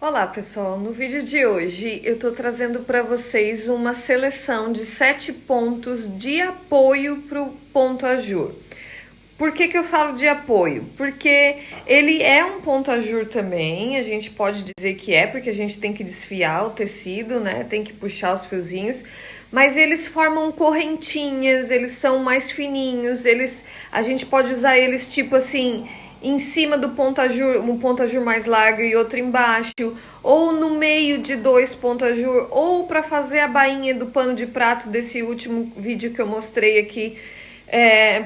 Olá pessoal, no vídeo de hoje eu tô trazendo para vocês uma seleção de 7 pontos de apoio para o ponto ajur. Por que eu falo de apoio? Porque ele é um ponto ajur também, a gente pode dizer que é, porque a gente tem que desfiar o tecido, né? Tem que puxar os fiozinhos, mas eles formam correntinhas, eles são mais fininhos, a gente pode usar eles tipo assim, em cima do ponto ajur, um ponto ajur mais largo e outro embaixo, ou no meio de dois pontos ajur, ou para fazer a bainha do pano de prato desse último vídeo que eu mostrei aqui,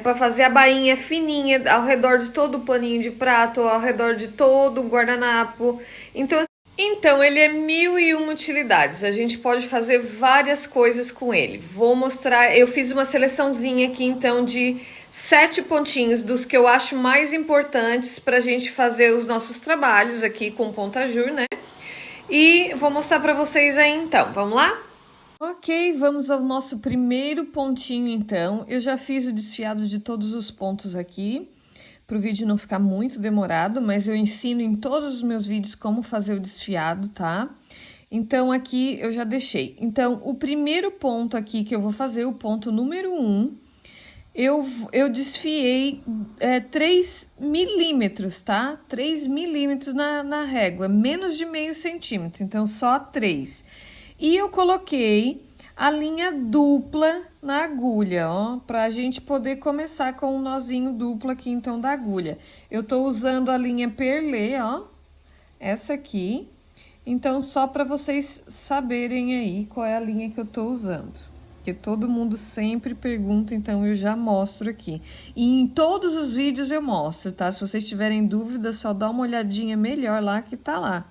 para fazer a bainha fininha ao redor de todo o paninho de prato, ao redor de todo o guardanapo. Então ele é 1001 utilidades. A gente pode fazer várias coisas com ele. Vou mostrar. Eu fiz uma seleçãozinha aqui então de 7 pontinhos dos que eu acho mais importantes para a gente fazer os nossos trabalhos aqui com ponta ajur, né? E vou mostrar para vocês aí então. Vamos lá? Ok, vamos ao nosso primeiro pontinho então. Eu já fiz o desfiado de todos os pontos aqui, para o vídeo não ficar muito demorado, mas eu ensino em todos os meus vídeos como fazer o desfiado, tá? Então aqui eu já deixei. Então o primeiro ponto aqui que eu vou fazer, o ponto número 1, eu desfiei 3 milímetros, tá? 3 milímetros na régua, menos de meio centímetro, então só 3. E eu coloquei a linha dupla na agulha, ó, pra gente poder começar com um nozinho duplo aqui, então, da agulha. Eu tô usando a linha perlê, ó, essa aqui. Então, só para vocês saberem aí qual é a linha que eu tô usando. Porque todo mundo sempre pergunta, então eu já mostro aqui. E em todos os vídeos eu mostro, tá? Se vocês tiverem dúvida, só dá uma olhadinha melhor lá que tá lá.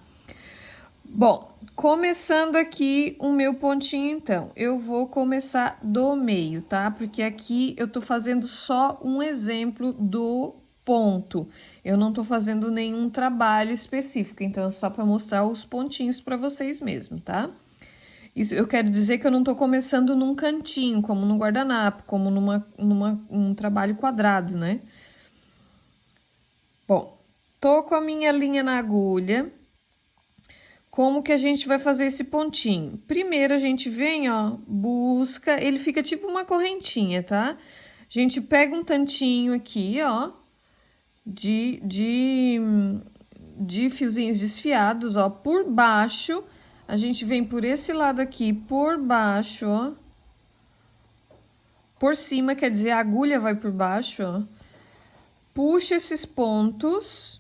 Bom, começando aqui o meu pontinho, então, eu vou começar do meio, tá? Porque aqui eu tô fazendo só um exemplo do ponto. Eu não tô fazendo nenhum trabalho específico, então é só para mostrar os pontinhos para vocês mesmo, tá? Isso eu quero dizer que eu não tô começando num cantinho, como no guardanapo, como um trabalho quadrado, né? Bom, tô com a minha linha na agulha. Como que a gente vai fazer esse pontinho? Primeiro a gente vem, ó, busca, ele fica tipo uma correntinha, tá? A gente pega um tantinho aqui, ó, de, de, de fiozinhos desfiados, ó, por baixo. A gente vem por esse lado aqui, por baixo, ó. Por cima, quer dizer, a agulha vai por baixo, ó. Puxa esses pontos.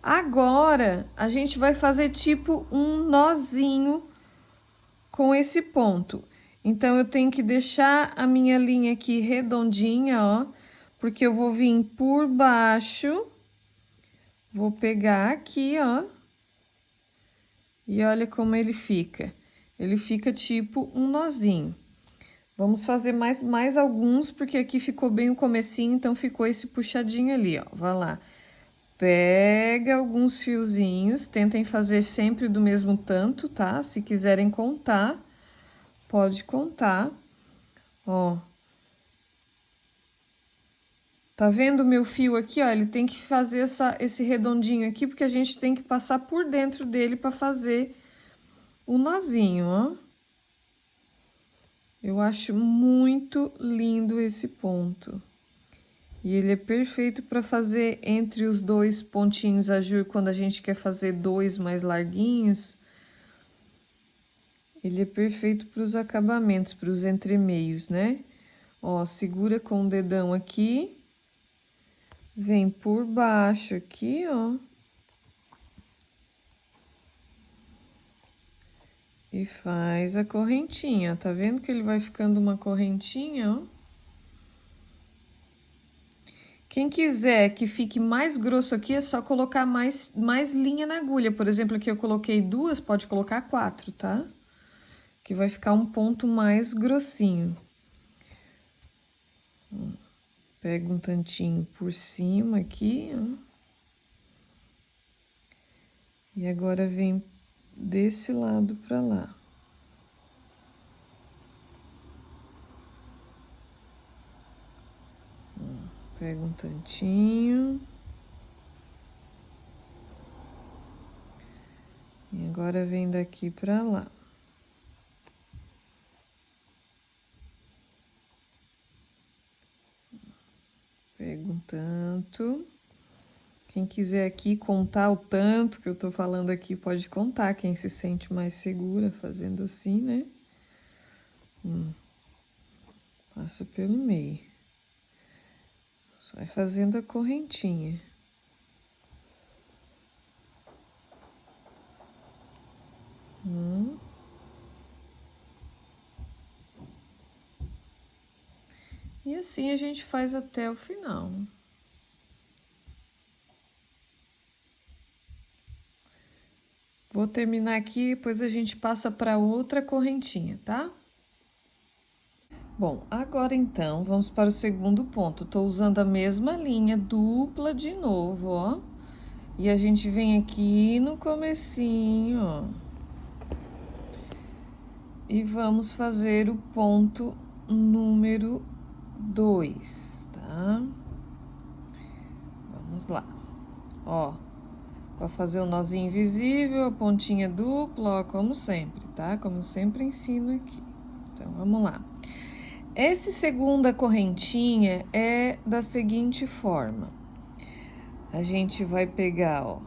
Agora, a gente vai fazer tipo um nozinho com esse ponto. Então, eu tenho que deixar a minha linha aqui redondinha, ó, porque eu vou vir por baixo, vou pegar aqui, ó, e olha como ele fica. Ele fica tipo um nozinho. Vamos fazer mais alguns, porque aqui ficou bem o comecinho, então ficou esse puxadinho ali, ó, vai lá. Pega alguns fiozinhos, tentem fazer sempre do mesmo tanto, tá? Se quiserem contar, pode contar. Ó. Tá vendo o meu fio aqui, ó? Ele tem que fazer esse redondinho aqui, porque a gente tem que passar por dentro dele para fazer o nozinho, ó. Eu acho muito lindo esse ponto. E ele é perfeito para fazer entre os dois pontinhos ajur, quando a gente quer fazer dois mais larguinhos. Ele é perfeito para os acabamentos, para os entremeios, né? Ó, segura com o dedão aqui. Vem por baixo aqui, ó. E faz a correntinha. Tá vendo que ele vai ficando uma correntinha, ó? Quem quiser que fique mais grosso aqui, é só colocar mais linha na agulha. Por exemplo, aqui eu coloquei 2, pode colocar 4, tá? Que vai ficar um ponto mais grossinho. Pega um tantinho por cima aqui, ó. E agora vem desse lado pra lá. Pega um tantinho. E agora vem daqui pra lá. Pego um tanto. Quem quiser aqui contar o tanto que eu tô falando aqui, pode contar. Quem se sente mais segura fazendo assim, né? Passa pelo meio. Só vai fazendo a correntinha. E assim a gente faz até o final. Vou terminar aqui, depois a gente passa para outra correntinha, tá? Bom, agora então, vamos para o segundo ponto. Tô usando a mesma linha dupla de novo, ó. E a gente vem aqui no comecinho, ó. E vamos fazer o ponto número 2, tá? Vamos lá. Ó, para fazer o nozinho invisível, a pontinha dupla, ó, como sempre, tá? Como eu sempre ensino aqui. Então, vamos lá. Essa segunda correntinha é da seguinte forma. A gente vai pegar, ó,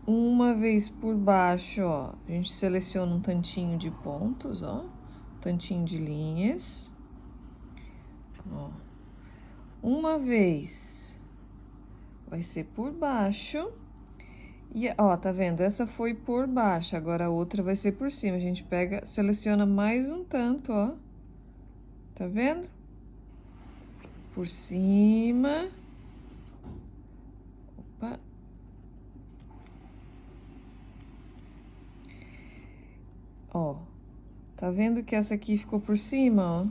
uma vez por baixo, ó, a gente seleciona um tantinho de pontos, ó, tantinho de linhas. Ó. Uma vez vai ser por baixo. E, ó, tá vendo? Essa foi por baixo, agora a outra vai ser por cima. A gente pega, seleciona mais um tanto, ó. Tá vendo? Por cima. Opa. Ó, tá vendo que essa aqui ficou por cima, ó?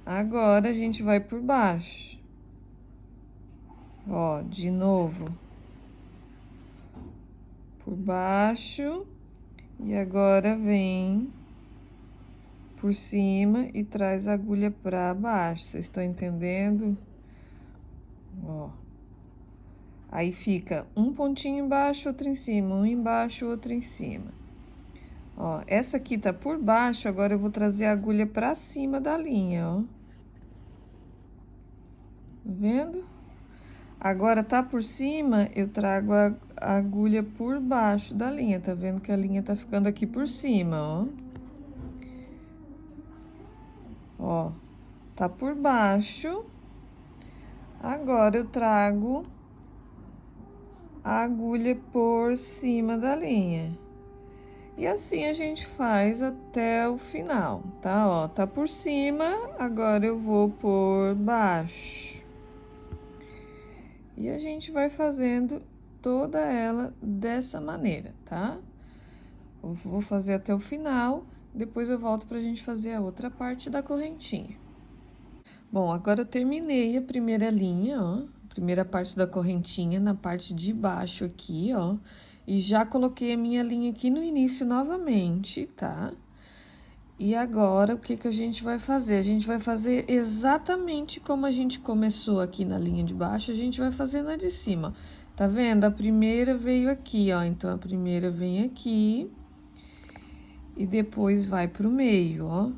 Agora a gente vai por baixo. Ó, de novo. Por baixo. E agora vem por cima e traz a agulha pra baixo. Vocês estão entendendo? Ó. Aí fica um pontinho embaixo, outro em cima, um embaixo, outro em cima. Ó, essa aqui tá por baixo, agora eu vou trazer a agulha pra cima da linha, ó. Tá vendo? Agora tá por cima, eu trago a agulha por baixo da linha. Tá vendo que a linha tá ficando aqui por cima, ó. Ó, tá por baixo. Agora eu trago a agulha por cima da linha. E assim a gente faz até o final, tá? Ó, tá por cima, agora eu vou por baixo. E a gente vai fazendo toda ela dessa maneira, tá? Eu vou fazer até o final, depois eu volto pra gente fazer a outra parte da correntinha. Bom, agora eu terminei a primeira linha, ó, a primeira parte da correntinha na parte de baixo aqui, ó. E já coloquei a minha linha aqui no início novamente, tá? E agora, o que que a gente vai fazer? A gente vai fazer exatamente como a gente começou aqui na linha de baixo, a gente vai fazer na de cima. Tá vendo? A primeira veio aqui, ó. Então, a primeira vem aqui e depois vai pro meio, ó.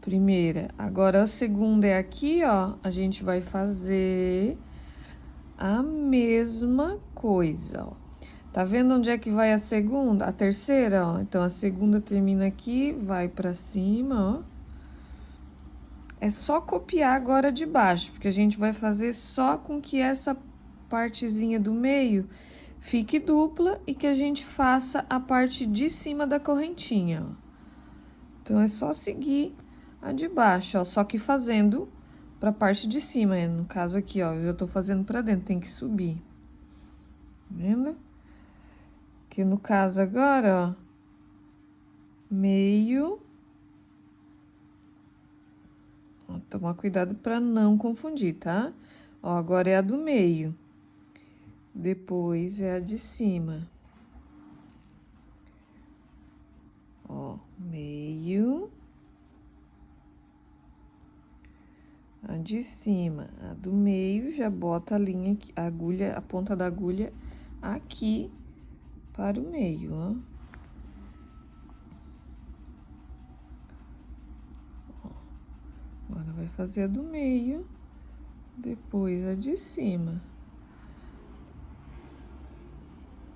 Primeira. Agora, a segunda é aqui, ó. A gente vai fazer a mesma coisa, ó. Tá vendo onde é que vai a segunda? A terceira, ó. Então, a segunda termina aqui, vai pra cima, ó. É só copiar agora de baixo, porque a gente vai fazer só com que essa partezinha do meio fique dupla e que a gente faça a parte de cima da correntinha, ó. Então, é só seguir a de baixo, ó. Só que fazendo pra parte de cima, no caso aqui, ó. Eu tô fazendo pra dentro, tem que subir. Tá vendo? Que no caso agora, ó, meio. Ó, tomar cuidado pra não confundir, tá? Ó, agora é a do meio. Depois é a de cima. Ó, meio. A de cima. A do meio já bota a linha aqui, a agulha, a ponta da agulha aqui para o meio, ó. Agora vai fazer a do meio, depois a de cima.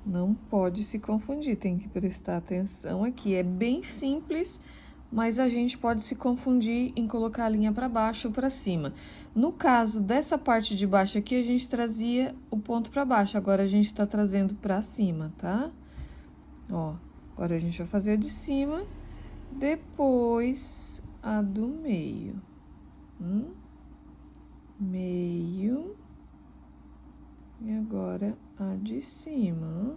Não pode se confundir, tem que prestar atenção aqui. É bem simples, mas a gente pode se confundir em colocar a linha para baixo ou para cima. No caso dessa parte de baixo aqui, a gente trazia o ponto para baixo, agora a gente tá trazendo para cima, tá? Ó, agora a gente vai fazer a de cima, depois a do meio. Meio. E agora a de cima.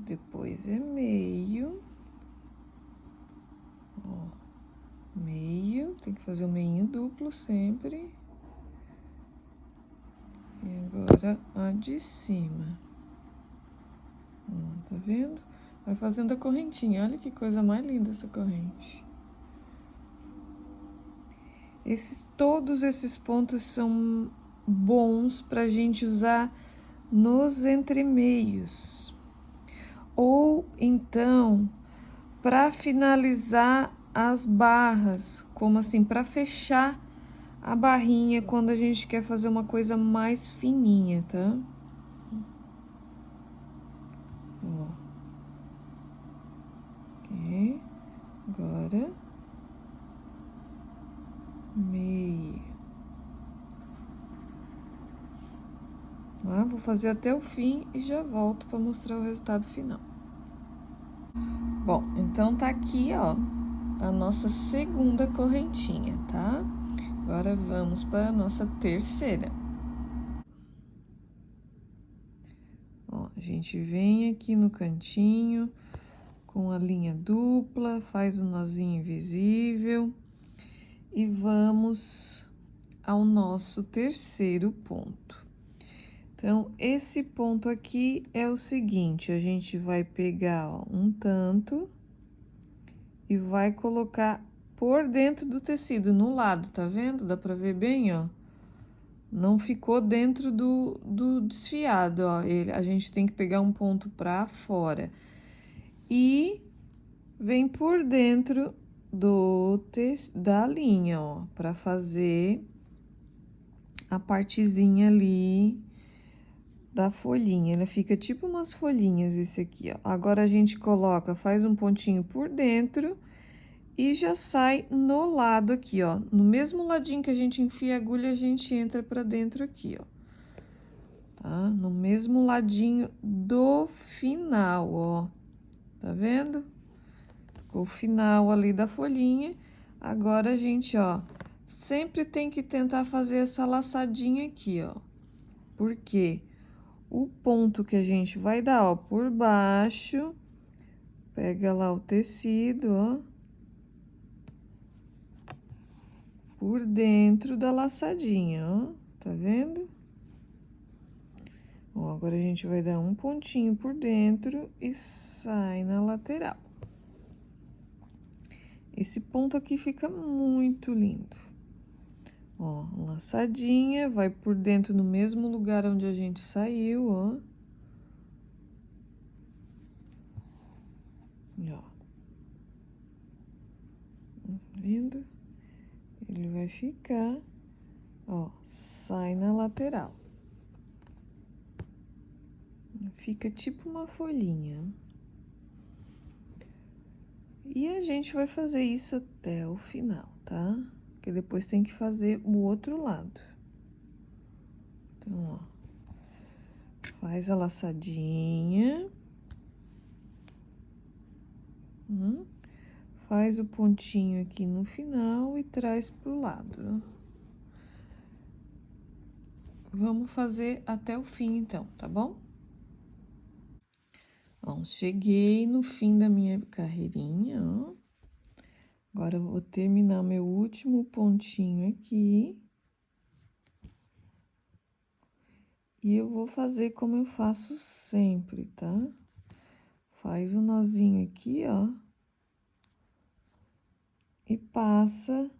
Depois é meio. Ó, meio. Tem que fazer o meinho duplo sempre. E agora a de cima. Ó, tá vendo? Vai fazendo a correntinha. Olha que coisa mais linda essa corrente. Todos esses pontos são bons pra gente usar nos entremeios. Ou então, para finalizar as barras, como assim, para fechar a barrinha quando a gente quer fazer uma coisa mais fininha, tá? Ó. Ok. Agora, meio. Vou fazer até o fim e já volto para mostrar o resultado final. Bom, então tá aqui, ó, a nossa segunda correntinha, tá? Agora vamos para a nossa terceira. Ó, a gente vem aqui no cantinho com a linha dupla, faz o nozinho invisível e vamos ao nosso terceiro ponto. Então, esse ponto aqui é o seguinte, a gente vai pegar, ó, um tanto e vai colocar por dentro do tecido, no lado, tá vendo? Dá pra ver bem, ó. Não ficou dentro do desfiado, ó. A gente tem que pegar um ponto pra fora. E vem por dentro da linha, ó, pra fazer a partezinha ali da folhinha. Ela fica tipo umas folhinhas esse aqui, ó. Agora a gente coloca, faz um pontinho por dentro e já sai no lado aqui, ó. No mesmo ladinho que a gente enfia a agulha, a gente entra pra dentro aqui, ó. Tá? No mesmo ladinho do final, ó. Tá vendo? Ficou o final ali da folhinha. Agora a gente, ó, sempre tem que tentar fazer essa laçadinha aqui, ó. Por quê? O ponto que a gente vai dar, ó, por baixo, pega lá o tecido, ó, por dentro da laçadinha, ó, tá vendo? Ó, agora a gente vai dar um pontinho por dentro e sai na lateral. Esse ponto aqui fica muito lindo. Ó, laçadinha, vai por dentro no mesmo lugar onde a gente saiu, ó. E, ó. Tá vendo? Ele vai ficar, ó, sai na lateral. Fica tipo uma folhinha. E a gente vai fazer isso até o final, tá? Porque depois tem que fazer o outro lado. Então, ó, faz a laçadinha. Faz o pontinho aqui no final e traz pro lado. Vamos fazer até o fim, então, tá bom? Bom, cheguei no fim da minha carreirinha, ó. Agora, eu vou terminar meu último pontinho aqui. E eu vou fazer como eu faço sempre, tá? Faz o nozinho aqui, ó. E passa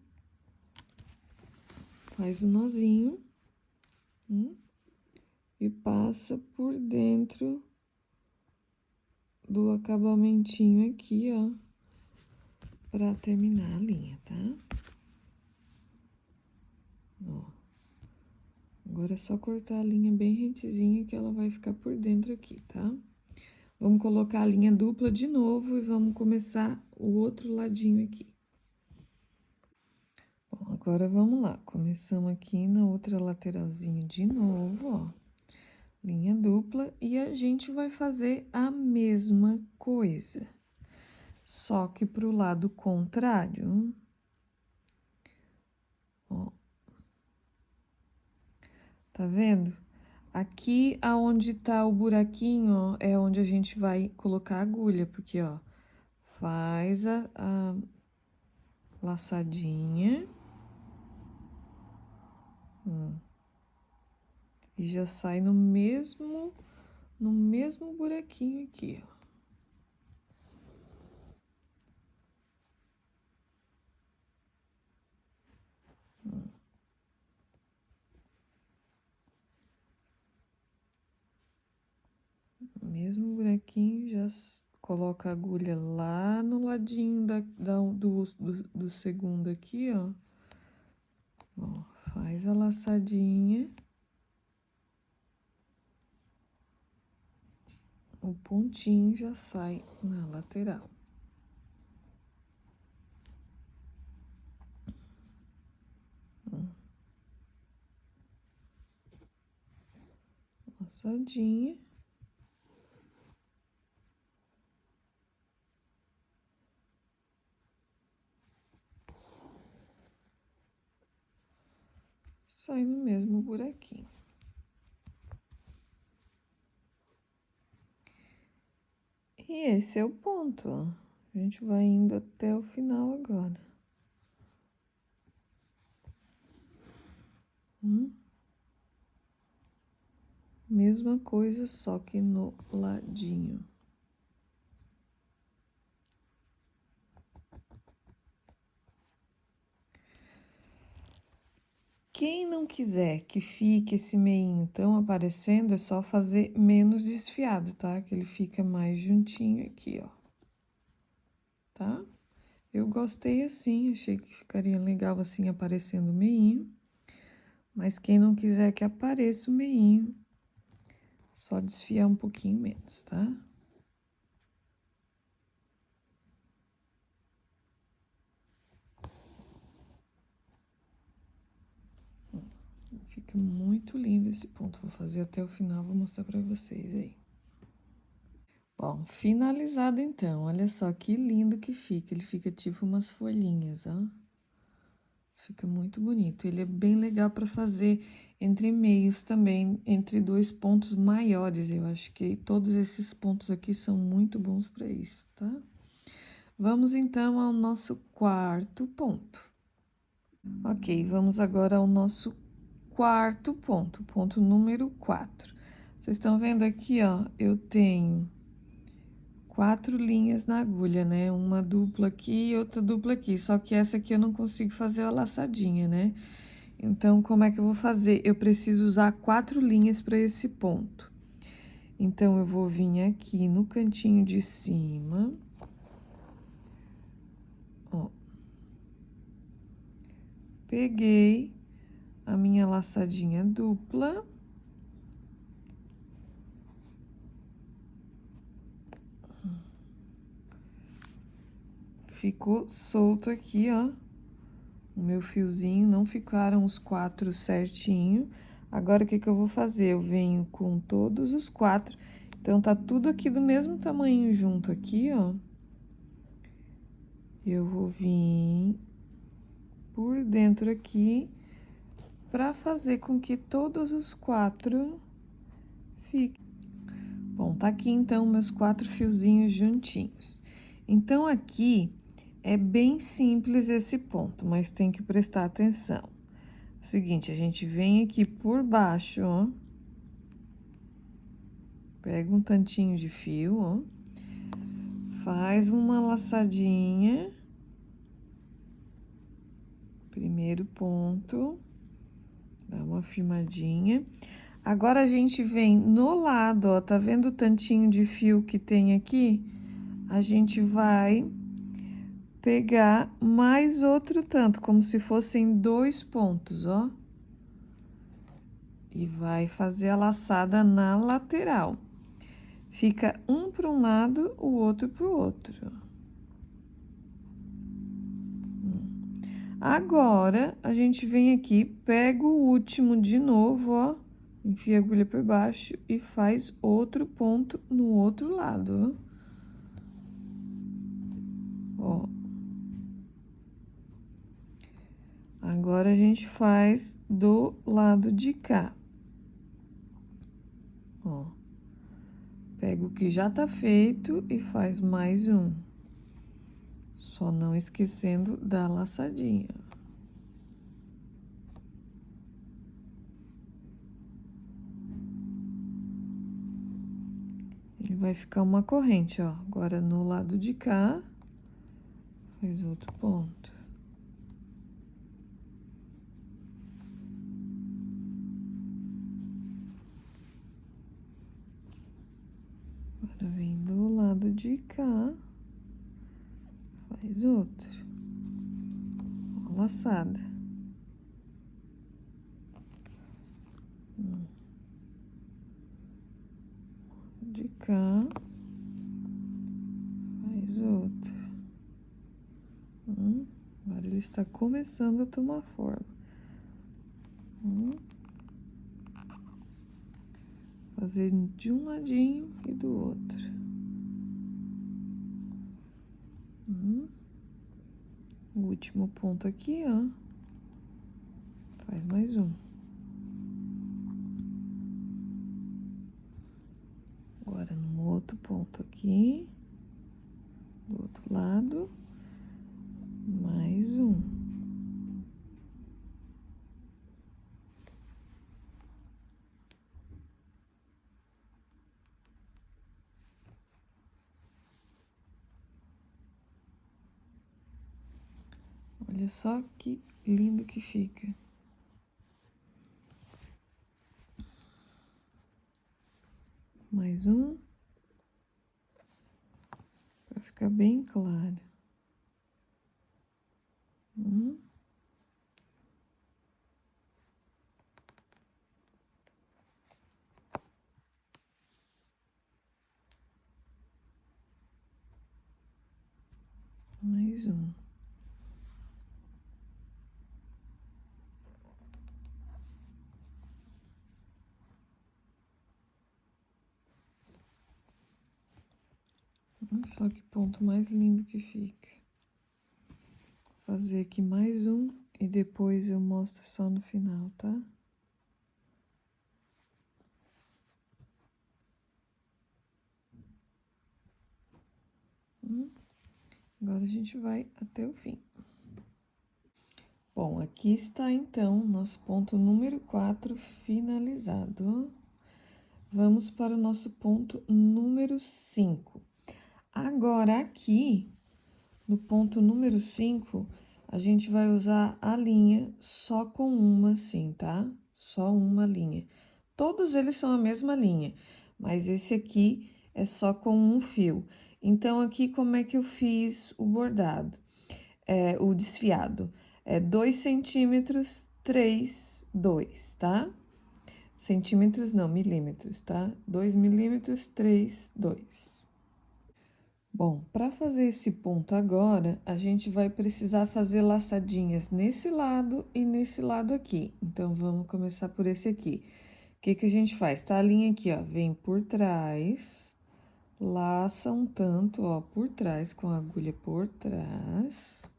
faz o nozinho e passa por dentro do acabamentinho aqui, ó, pra terminar a linha, tá? Ó. Agora é só cortar a linha bem rentezinha que ela vai ficar por dentro aqui, tá? Vamos colocar a linha dupla de novo e vamos começar o outro ladinho aqui. Bom, agora vamos lá. Começamos aqui na outra lateralzinha de novo, ó. Linha dupla e a gente vai fazer a mesma coisa. Só que pro lado contrário. Ó. Tá vendo? Aqui, aonde tá o buraquinho, ó, é onde a gente vai colocar a agulha, porque, ó, faz a laçadinha. E já sai no mesmo buraquinho aqui, ó. Mesmo buraquinho, já coloca a agulha lá no ladinho do segundo aqui, ó. Ó, faz a laçadinha. O pontinho já sai na lateral. Laçadinha. Sai no mesmo buraquinho. E esse é o ponto, ó. A gente vai indo até o final agora. Mesma coisa, só que no ladinho. Quem não quiser que fique esse meinho tão aparecendo, é só fazer menos desfiado, tá? Que ele fica mais juntinho aqui, ó. Tá? Eu gostei assim, achei que ficaria legal assim, aparecendo o meinho. Mas quem não quiser que apareça o meinho, só desfiar um pouquinho menos, tá? Fica muito lindo esse ponto. Vou fazer até o final, vou mostrar pra vocês aí. Bom, finalizado então. Olha só que lindo que fica. Ele fica tipo umas folhinhas, ó. Fica muito bonito. Ele é bem legal pra fazer entre meios também, entre dois pontos maiores. Eu acho que todos esses pontos aqui são muito bons pra isso, tá? Vamos então ao nosso quarto ponto. Ok, vamos agora ao nosso quarto ponto, ponto número 4. Vocês estão vendo aqui, ó, eu tenho 4 linhas na agulha, né? Uma dupla aqui e outra dupla aqui, só que essa aqui eu não consigo fazer a laçadinha, né? Então, como é que eu vou fazer? Eu preciso usar 4 linhas para esse ponto. Então, eu vou vir aqui no cantinho de cima, ó. Peguei a minha laçadinha dupla. Ficou solto aqui, ó. O meu fiozinho, não ficaram os 4 certinho. Agora, o que que eu vou fazer? Eu venho com todos os 4. Então, tá tudo aqui do mesmo tamanho junto aqui, ó. Eu vou vir por dentro aqui pra fazer com que todos os 4 fiquem. Bom, tá aqui então meus 4 fiozinhos juntinhos. Então, aqui é bem simples esse ponto, mas tem que prestar atenção. Seguinte, a gente vem aqui por baixo, ó. Pega um tantinho de fio, ó. Faz uma laçadinha. Primeiro ponto. Dá uma firmadinha. Agora, a gente vem no lado, ó, tá vendo o tantinho de fio que tem aqui? A gente vai pegar mais outro tanto, como se fossem 2 pontos, ó. E vai fazer a laçada na lateral. Fica um para um lado, o outro para o outro. Agora, a gente vem aqui, pega o último de novo, ó. Enfia a agulha por baixo e faz outro ponto no outro lado, ó. Agora, a gente faz do lado de cá. Ó. Pega o que já tá feito e faz mais um. Só não esquecendo da laçadinha. Ele vai ficar uma corrente, ó. Agora, no lado de cá, faz outro ponto. Agora, vem do lado de cá, faz outro. Uma laçada. De cá, faz outro. Agora, ele está começando a tomar forma. Fazer de um ladinho e do outro. O último ponto aqui, ó. Faz mais um. Agora, no outro ponto aqui. Do outro lado. Mais um. Olha só que lindo que fica. Mais um. Pra ficar bem claro. Mais um. Olha só que ponto mais lindo que fica. Vou fazer aqui mais um e depois eu mostro só no final, tá? Agora, a gente vai até o fim. Bom, aqui está, então, nosso ponto número 4 finalizado. Vamos para o nosso ponto número 5. Agora, aqui, no ponto número 5, a gente vai usar a linha só com uma, assim, tá? Só uma linha. Todos eles são a mesma linha, mas esse aqui é só com um fio. Então, aqui, como é que eu fiz o bordado? O desfiado? 2 centímetros, 3, 2, tá? Centímetros não, milímetros, tá? 2 milímetros, 3, 2. Bom, para fazer esse ponto agora, a gente vai precisar fazer laçadinhas nesse lado e nesse lado aqui. Então, vamos começar por esse aqui. O que que a gente faz? Tá a linha aqui, ó, vem por trás, laça um tanto, ó, por trás, com a agulha por trás.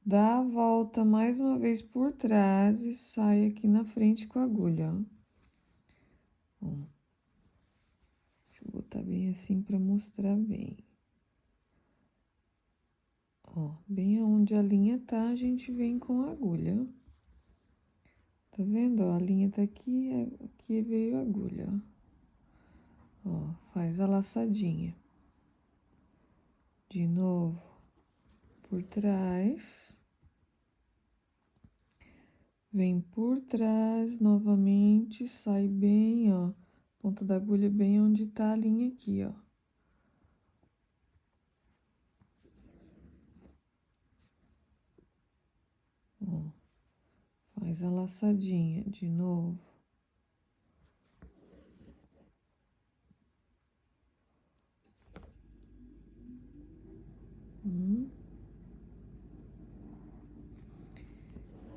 Dá a volta mais uma vez por trás e sai aqui na frente com a agulha, ó. Deixa eu botar bem assim para mostrar bem. Ó, bem aonde a linha tá, a gente vem com a agulha, ó. Tá vendo? Ó, a linha tá aqui, aqui veio a agulha, ó. Ó, faz a laçadinha. De novo, por trás. Vem por trás novamente, sai bem, ó. Ponta da agulha bem onde tá a linha aqui, ó. Ó. Faz a laçadinha de novo.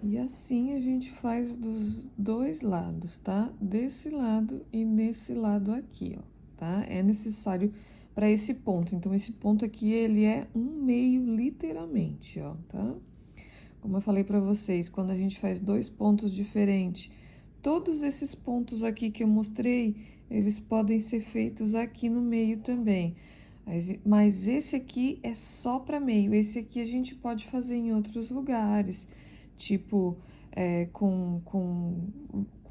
E assim a gente faz dos dois lados, tá? Desse lado e desse lado aqui, ó, tá? É necessário para esse ponto. Então, esse ponto aqui, ele é um meio, literalmente, ó, tá? Como eu falei para vocês, quando a gente faz dois pontos diferentes, todos esses pontos aqui que eu mostrei, eles podem ser feitos aqui no meio também. Mas esse aqui é só para meio. Esse aqui a gente pode fazer em outros lugares, tipo, com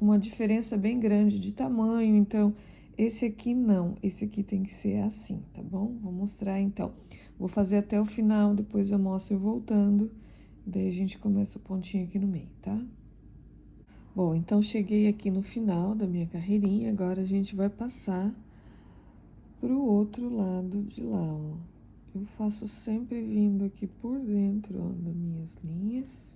uma diferença bem grande de tamanho. Então, esse aqui não. Esse aqui tem que ser assim, tá bom? Vou mostrar então. Vou fazer até o final, depois eu mostro eu voltando. Daí a gente começa o pontinho aqui no meio, tá? Bom, então cheguei aqui no final da minha carreirinha, agora a gente vai passar pro outro lado de lá, ó. Eu faço sempre vindo aqui por dentro, ó, das minhas linhas.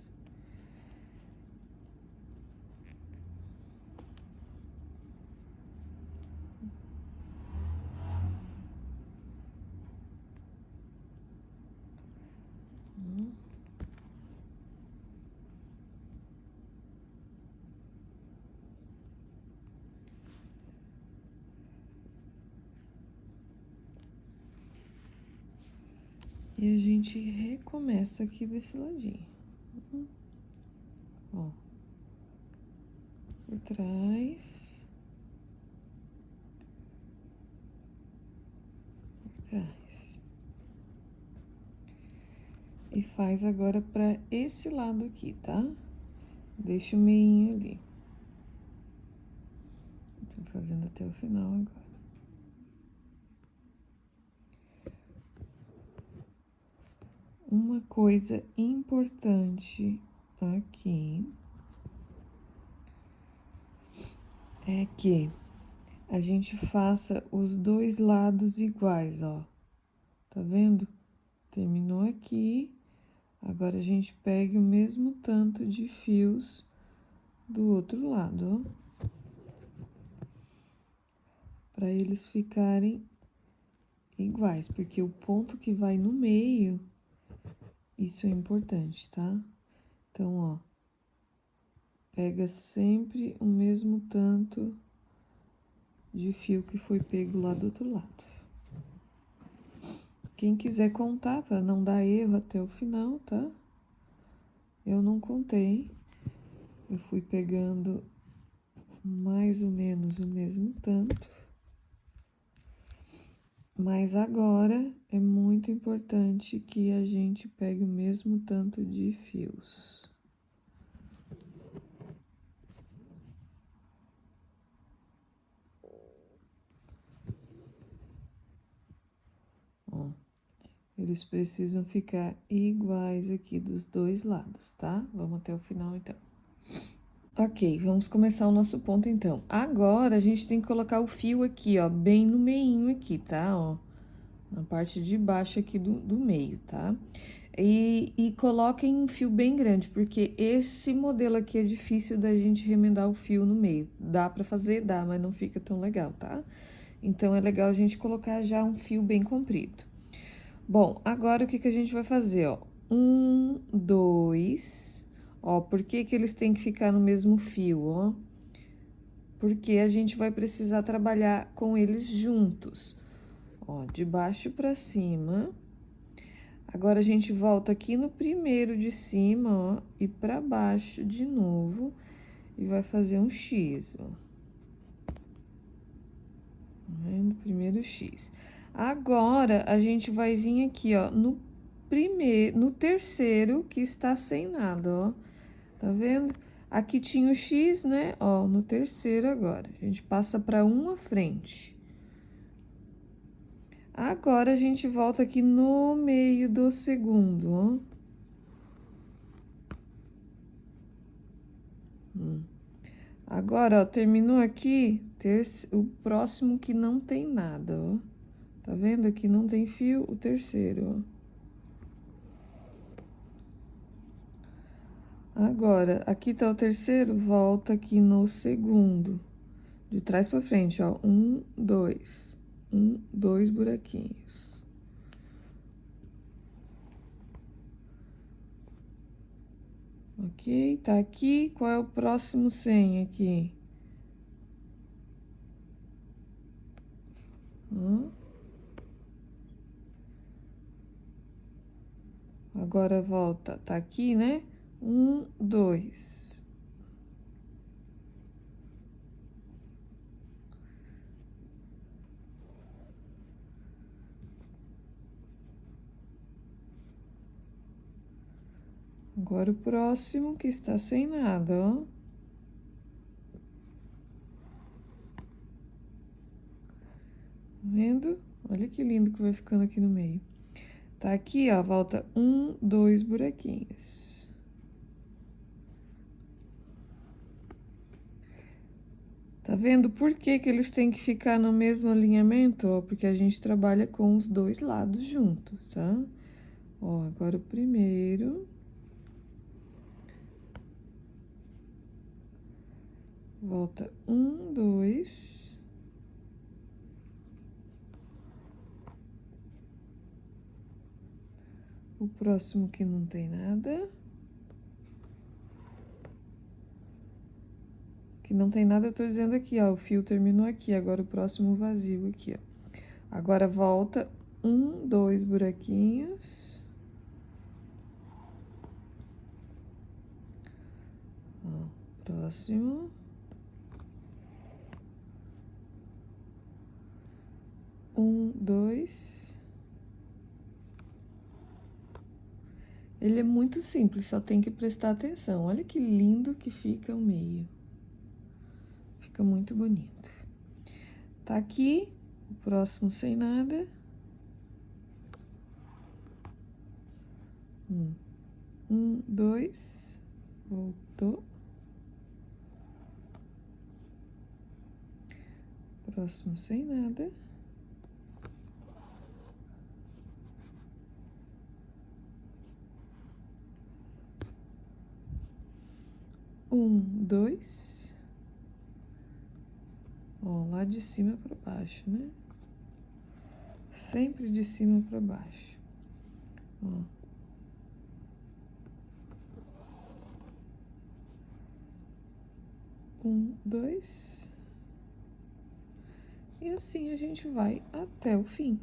E a gente recomeça aqui desse ladinho. Ó. Por trás. Por trás. E faz agora pra esse lado aqui, tá? Deixa o meinho ali. Tô fazendo até o final agora. Uma coisa importante aqui é que a gente faça os dois lados iguais, ó. Tá vendo? Terminou aqui. Agora a gente pega o mesmo tanto de fios do outro lado, ó. Pra eles ficarem iguais, porque o ponto que vai no meio, isso é importante, tá? Então, ó, pega sempre o mesmo tanto de fio que foi pego lá do outro lado. Quem quiser contar para não dar erro até o final, tá? Eu não contei. Eu fui pegando mais ou menos o mesmo tanto. Mas agora é muito importante que a gente pegue o mesmo tanto de fios. Ó, eles precisam ficar iguais aqui dos dois lados, tá? Vamos até o final, então. Ok, vamos começar o nosso ponto, então. Agora, a gente tem que colocar o fio aqui, ó, bem no meinho aqui, tá? Ó, na parte de baixo aqui do meio, tá? E coloquem um fio bem grande, porque esse modelo aqui é difícil da gente remendar o fio no meio. Dá pra fazer? Dá, mas não fica tão legal, tá? Então, é legal a gente colocar já um fio bem comprido. Bom, agora o que que a gente vai fazer, ó? 1, 2... Ó, por que que eles têm que ficar no mesmo fio, ó? Porque a gente vai precisar trabalhar com eles juntos. Ó, de baixo pra cima. Agora, a gente volta aqui no primeiro de cima, ó, e pra baixo de novo. E vai fazer um X, ó. Tá vendo? Primeiro X. Agora, a gente vai vir aqui, ó, no terceiro, que está sem nada, ó. Tá vendo? Aqui tinha o X, né? Ó, no terceiro agora. A gente passa para um à frente. Agora, a gente volta aqui no meio do segundo, ó. Agora, ó, terminou aqui, o próximo que não tem nada, ó. Tá vendo? Aqui não tem fio, o terceiro, ó. Agora, aqui tá o terceiro, volta aqui no segundo. De trás pra frente, ó. 1, 2. 1, 2 buraquinhos. Ok, tá aqui. Qual é o próximo 100 aqui? Ó. Agora volta, tá aqui, né? 1, 2. Agora o próximo que está sem nada, ó. Tá vendo? Olha que lindo que vai ficando aqui no meio. Tá aqui, ó, volta 1, 2 buraquinhos. Tá vendo por que que eles têm que ficar no mesmo alinhamento? Ó, porque a gente trabalha com os dois lados juntos, tá? Ó, agora o primeiro. Volta 1, 2. O próximo que não tem nada. Que não tem nada, eu tô dizendo aqui, ó. O fio terminou aqui, agora o próximo vazio aqui, ó. Agora volta 1, 2 buraquinhos. Ó, próximo. 1, 2. Ele é muito simples, só tem que prestar atenção. Olha que lindo que fica o meio. Fica muito bonito. Tá aqui, o próximo sem nada. 1, 2. Voltou. Próximo sem nada. 1, 2. Ó, lá de cima para baixo, né? Sempre de cima para baixo. Ó. Um, 2. E assim a gente vai até o fim.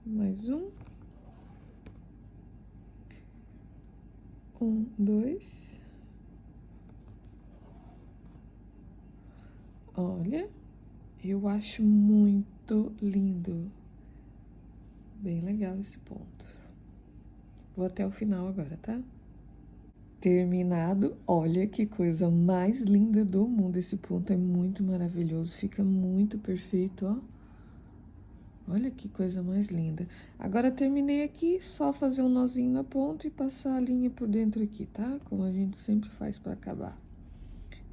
Mais um. 1, 2. Olha, eu acho muito lindo. Bem legal esse ponto. Vou até o final agora, tá? Terminado. Olha que coisa mais linda do mundo. Esse ponto é muito maravilhoso. Fica muito perfeito, ó. Olha que coisa mais linda. Agora, terminei aqui, só fazer um nozinho na ponta e passar a linha por dentro aqui, tá? Como a gente sempre faz para acabar.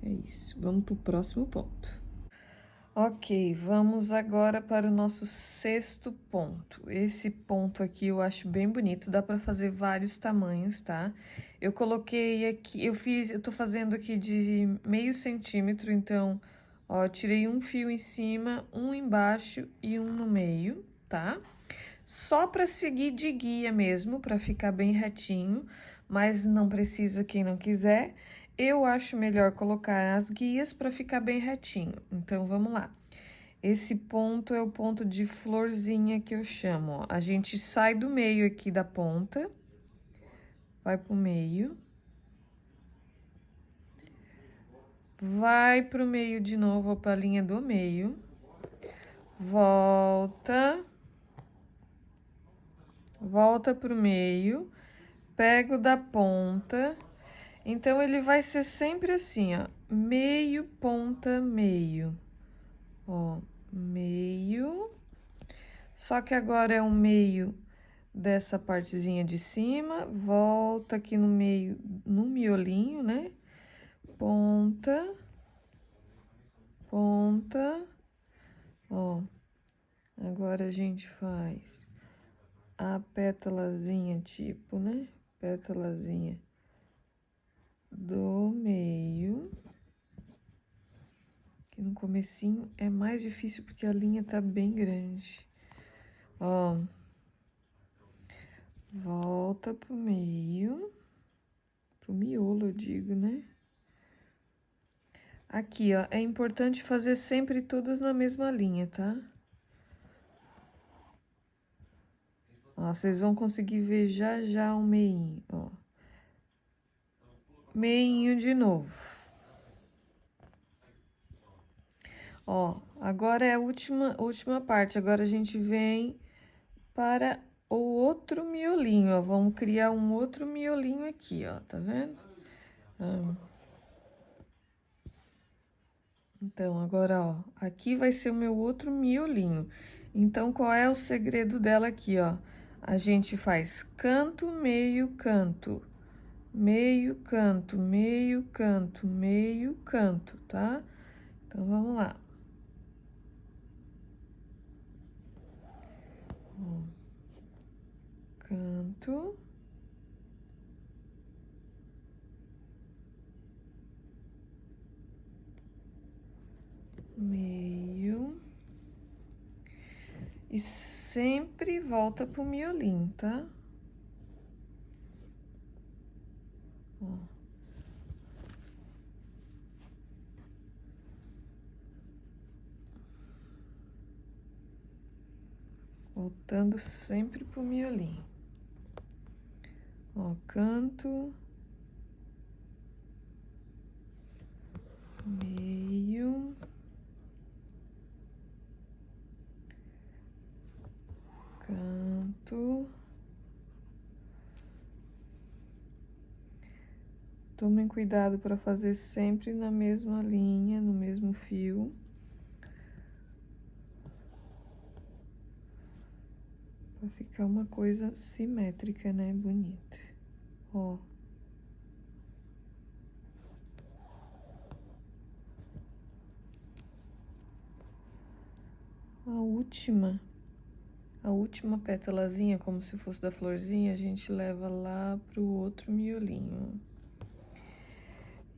É isso. Vamos pro próximo ponto. Ok, vamos agora para o nosso sexto ponto. Esse ponto aqui eu acho bem bonito, dá para fazer vários tamanhos, tá? Eu coloquei aqui, eu tô fazendo aqui de meio centímetro, então, ó, tirei um fio em cima, um embaixo e um no meio, tá? Só para seguir de guia mesmo, para ficar bem retinho, mas não precisa quem não quiser. Eu acho melhor colocar as guias para ficar bem retinho. Então, vamos lá. Esse ponto é o ponto de florzinha que eu chamo, ó. A gente sai do meio aqui da ponta, vai pro meio. Vai pro meio de novo, pra linha do meio. Volta. Volta pro meio. Pego da ponta. Então, ele vai ser sempre assim, ó. Meio, ponta, meio. Ó, meio. Só que agora é um meio dessa partezinha de cima. Volta aqui no meio, no miolinho, né? ponta, ponta, ó. Agora a gente faz a pétalazinha, tipo, né? Pétalazinha do meio. Que no comecinho é mais difícil porque a linha tá bem grande. Ó. Volta pro meio. Pro miolo, eu digo, né? Aqui, ó, é importante fazer sempre todos na mesma linha, tá? Ó, vocês vão conseguir ver já já o meinho, ó. Meinho de novo. Ó, agora é a última parte. Agora a gente vem para o outro miolinho, ó. Vamos criar um outro miolinho aqui, ó, tá vendo? Então, agora, ó, aqui vai ser o meu outro miolinho. Então, qual é o segredo dela aqui, ó? A gente faz canto, meio, canto. Meio, canto, meio, canto, meio, canto, tá? Então, vamos lá. Ó, canto. Meio. E sempre volta pro miolinho, tá? Ó. Voltando sempre pro miolinho. Ó, canto. Meio. Canto. Tomem cuidado para fazer sempre na mesma linha, no mesmo fio. Pra ficar uma coisa simétrica, né? Bonita. Ó. A última pétalazinha, como se fosse da florzinha, a gente leva lá pro outro miolinho.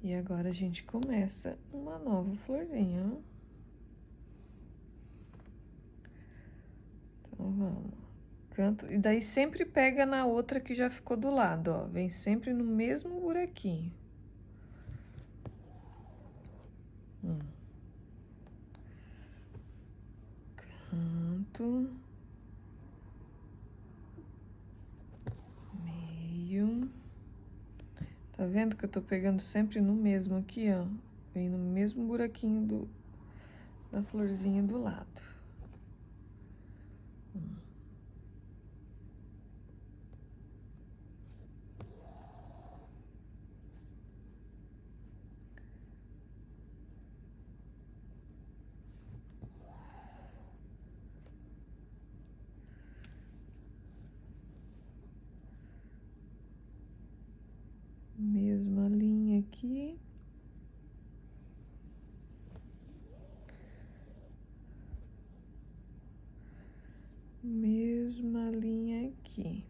E agora a gente começa uma nova florzinha, ó. Então, vamos. Canto. E daí sempre pega na outra que já ficou do lado, ó. Vem sempre no mesmo buraquinho. Canto. Meio. Tá vendo que eu tô pegando sempre no mesmo aqui, ó? Vem no mesmo buraquinho da florzinha do lado. Mesma linha aqui. Mesma linha aqui.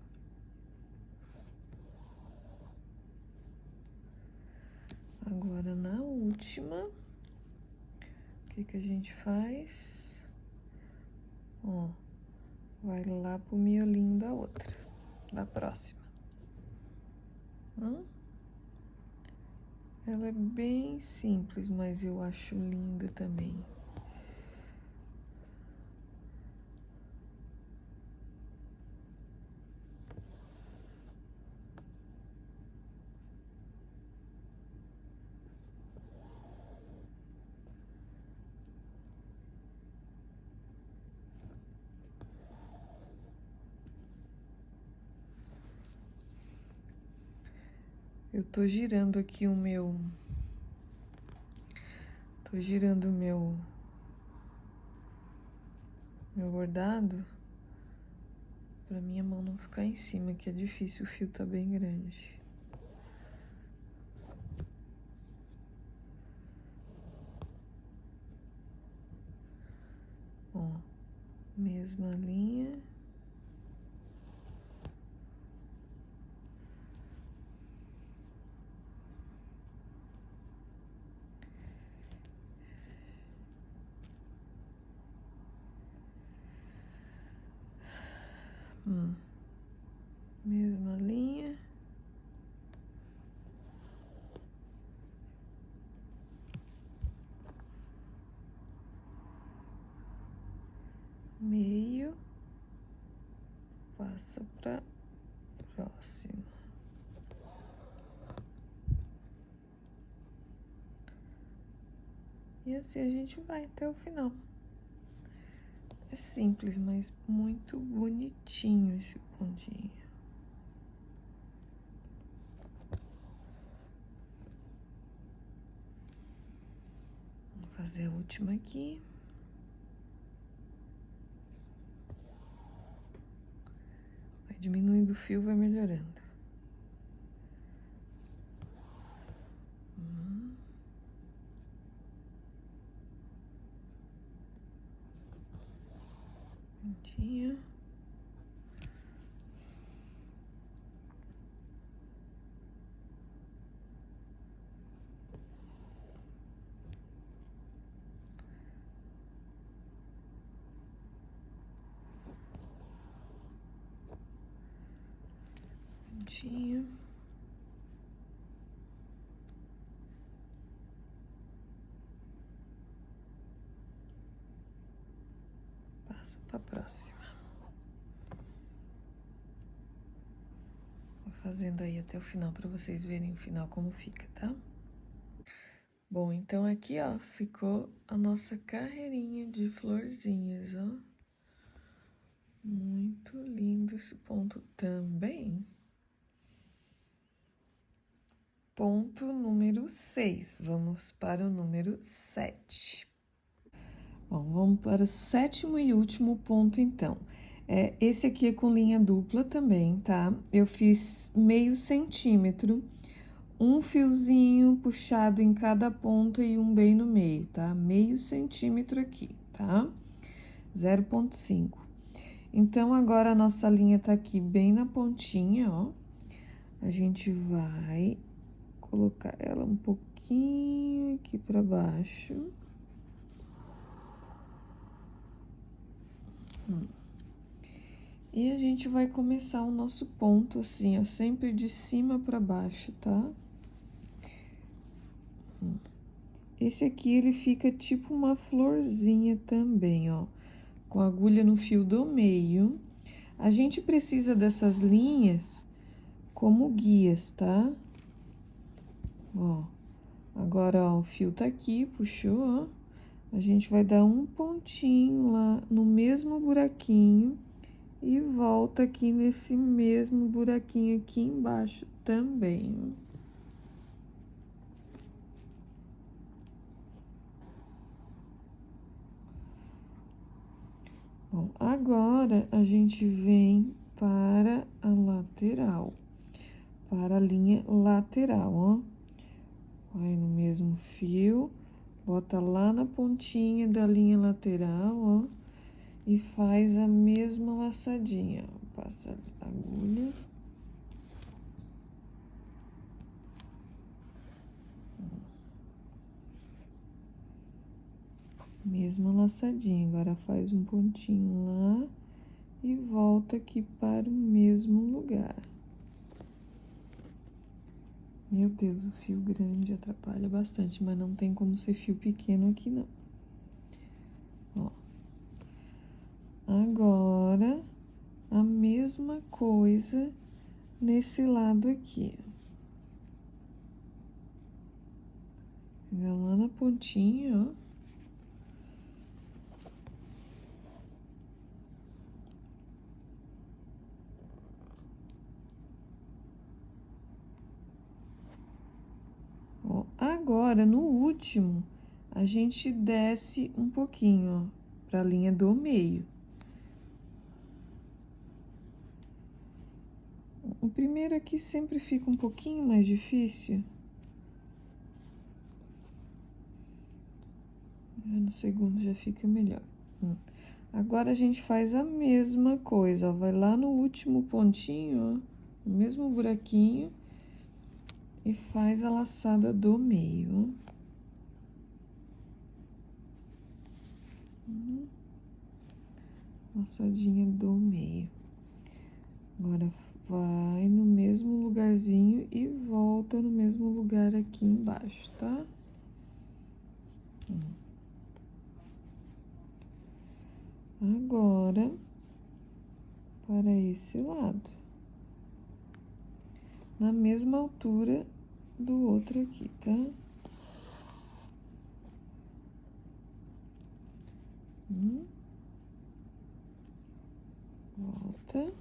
Agora, na última, o que a gente faz? Ó, vai lá pro miolinho da outra, da próxima. Ela é bem simples, mas eu acho linda também. Eu tô girando aqui o meu... Tô girando o meu bordado pra minha mão não ficar em cima, que é difícil, o fio tá bem grande. Mesma linha. Mesma linha. Meio. Passa pra próxima. E assim a gente vai até o final. É simples, mas muito bonitinho esse pontinho. Vou fazer a última aqui. Vai diminuindo o fio, vai melhorando. Pontinha. Pontinha. Passa pra próxima. Vou fazendo aí até o final pra vocês verem o final como fica, tá? Bom, então aqui, ó, ficou a nossa carreirinha de florzinhas, ó. Muito lindo esse ponto também. Ponto número 6. Vamos para o número 7. Bom, vamos para o sétimo e último ponto, então. Esse aqui é com linha dupla também, tá? Eu fiz meio centímetro, um fiozinho puxado em cada ponta e um bem no meio, tá? Meio centímetro aqui, tá? 0,5. Então, agora a nossa linha tá aqui bem na pontinha, ó. A gente vai colocar ela um pouquinho aqui pra baixo. E a gente vai começar o nosso ponto assim, ó, sempre de cima pra baixo, tá? Esse aqui, ele fica tipo uma florzinha também, ó, com a agulha no fio do meio. A gente precisa dessas linhas como guias, tá? Ó, agora, ó, o fio tá aqui, puxou, ó. A gente vai dar um pontinho lá no mesmo buraquinho e volta aqui nesse mesmo buraquinho aqui embaixo também, ó. Bom, agora a gente vem para a lateral, para a linha lateral, ó. Vai no mesmo fio, bota lá na pontinha da linha lateral, ó, e faz a mesma laçadinha, ó. Passa a agulha. Mesma laçadinha, agora faz um pontinho lá e volta aqui para o mesmo lugar. Meu Deus, o fio grande atrapalha bastante, mas não tem como ser fio pequeno aqui, não. Ó. Agora, a mesma coisa nesse lado aqui. Pega lá na pontinha, ó. Ó, agora, no último, a gente desce um pouquinho, ó, para a linha do meio. O primeiro aqui sempre fica um pouquinho mais difícil. No segundo já fica melhor. Agora a gente faz a mesma coisa, ó. Vai lá no último pontinho, ó, no mesmo buraquinho, e faz a laçada do meio, ó. Laçadinha do meio. Agora vai no mesmo lugarzinho e volta no mesmo lugar aqui embaixo, tá? Agora, para esse lado. Na mesma altura do outro aqui, tá? Volta.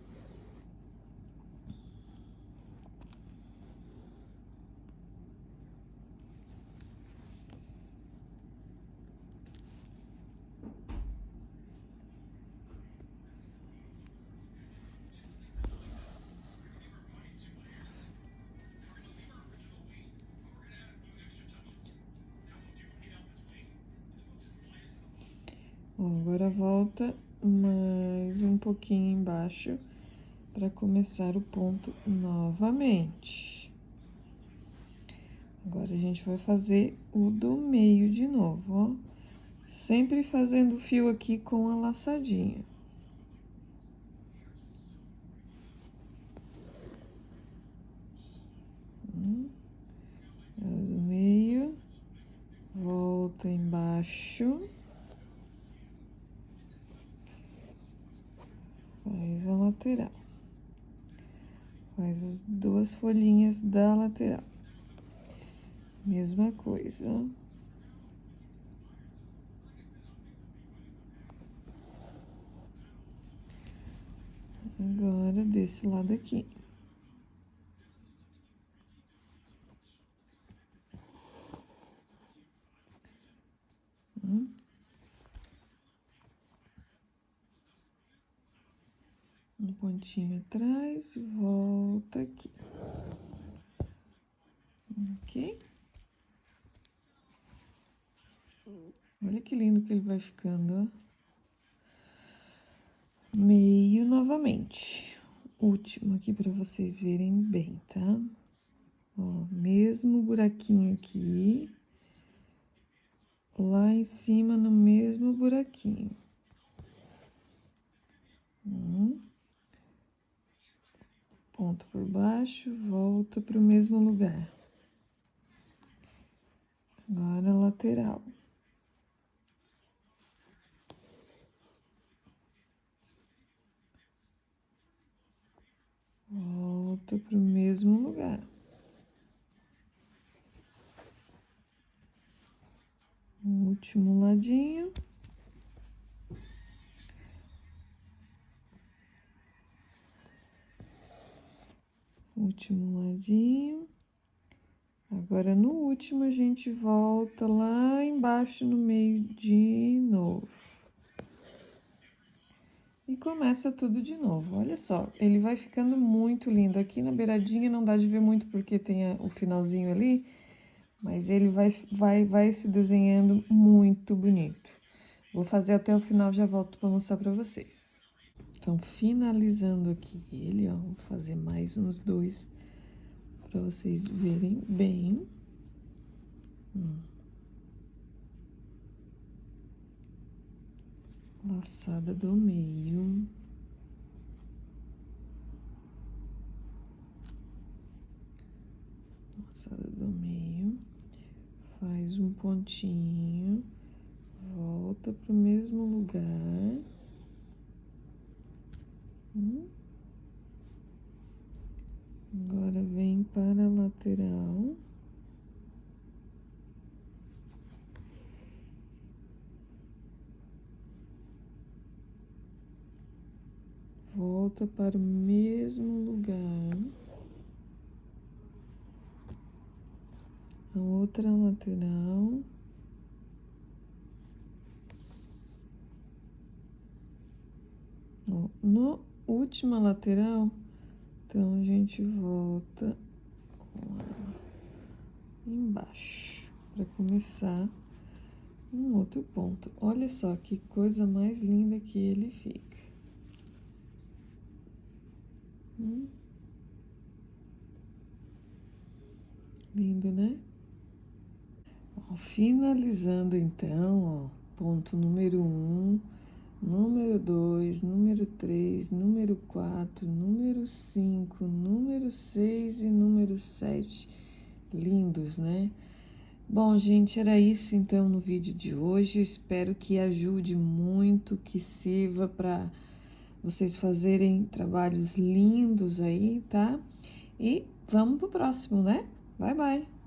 Ó, agora volta mais um pouquinho embaixo para começar o ponto novamente. Agora a gente vai fazer o do meio de novo, ó. Sempre fazendo o fio aqui com a laçadinha. Do meio, volta embaixo. Faz a lateral. Faz as duas folhinhas da lateral. Mesma coisa, ó. Agora, desse lado aqui. Um pontinho atrás, volta aqui. Ok? Olha que lindo que ele vai ficando, ó. Meio novamente. Último aqui para vocês verem bem, tá? Ó, mesmo buraquinho aqui. Lá em cima, no mesmo buraquinho. Ponto por baixo, volta para o mesmo lugar. Agora, lateral. Volta para o mesmo lugar. Último ladinho. Último ladinho. Agora, no último, a gente volta lá embaixo no meio de novo. E começa tudo de novo. Olha só, ele vai ficando muito lindo. Aqui na beiradinha não dá de ver muito porque tem o finalzinho ali, mas ele vai se desenhando muito bonito. Vou fazer até o final, já volto para mostrar para vocês. Então, finalizando aqui ele, ó, vou fazer mais uns dois para vocês verem bem. Laçada do meio. Laçada do meio. Faz um pontinho. Volta pro mesmo lugar. Agora vem para a lateral. Volta para o mesmo lugar. A outra lateral. Ó, no última lateral, então a gente volta lá embaixo para começar um outro ponto. Olha só que coisa mais linda que ele fica. Lindo, né? Ó, finalizando então, ó, ponto número 1, número 2, número 3, número 4, número 5, número 6 e número 7. Lindos, né? Bom, gente, era isso então no vídeo de hoje. Espero que ajude muito, que sirva para vocês fazerem trabalhos lindos aí, tá? E vamos pro próximo, né? Bye, bye!